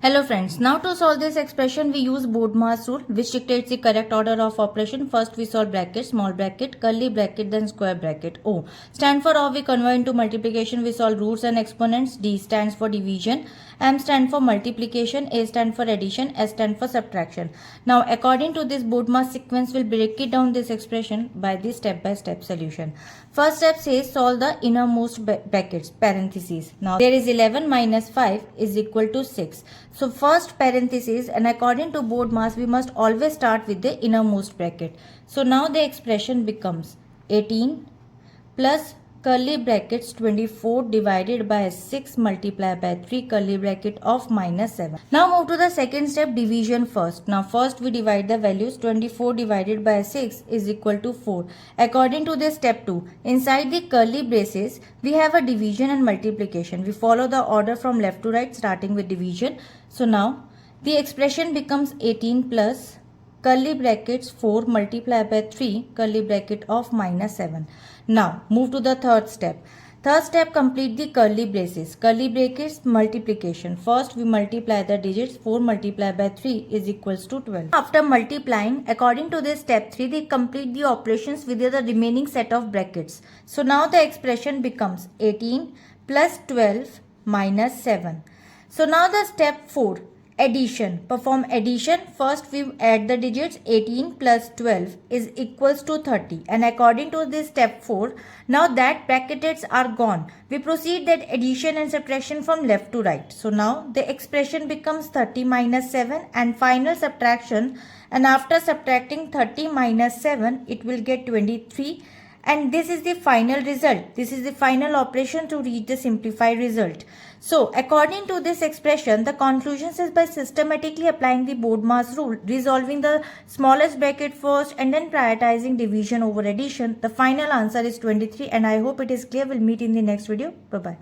Hello friends, now to solve this expression we use Bodmer's rule which dictates the correct order of operation. First we solve bracket, small bracket, curly bracket, then square bracket. O stand for or we convert into multiplication, we solve roots and exponents. D stands for division, M stand for multiplication, A stand for addition, S stand for subtraction. Now according to this Bodmer's sequence we'll break it down this expression by the step-by-step solution. First step says solve the innermost brackets, parentheses. Now there is 11 minus 5 is equal to 6. So first parenthesis, and according to Bodmer's we must always start with the innermost bracket. So now the expression becomes 18 plus curly brackets 24 divided by 6 multiplied by 3 curly bracket of minus 7. Now move to the second step, division first. Now first we divide the values. 24 divided by 6 is equal to 4. According to this step 2, inside the curly braces we have a division and multiplication. We follow the order from left to right starting with division. So now the expression becomes 18 plus curly brackets 4 multiplied by 3 curly bracket of minus 7. Now move to the third step. Third step, complete the curly braces. Curly brackets multiplication. First we multiply the digits. 4 multiplied by 3 is equals to 12. After multiplying, according to this step 3, they complete the operations with the remaining set of brackets. So now the expression becomes 18 plus 12 minus 7. So now the step 4, addition. Perform addition. First we add the digits. 18 plus 12 is equals to 30, and according to this step 4, now that brackets are gone, we proceed that addition and subtraction from left to right. So now the expression becomes 30 minus 7 and final subtraction, and after subtracting 30 minus 7 it will get 23, and this is the final result. This is the final operation to reach the simplified result. So according to this expression, the conclusion is by systematically applying the Bodmer's rule, resolving the smallest bracket first and then prioritizing division over addition, the final answer is 23, and I hope it is clear. We'll meet in the next video. Bye bye.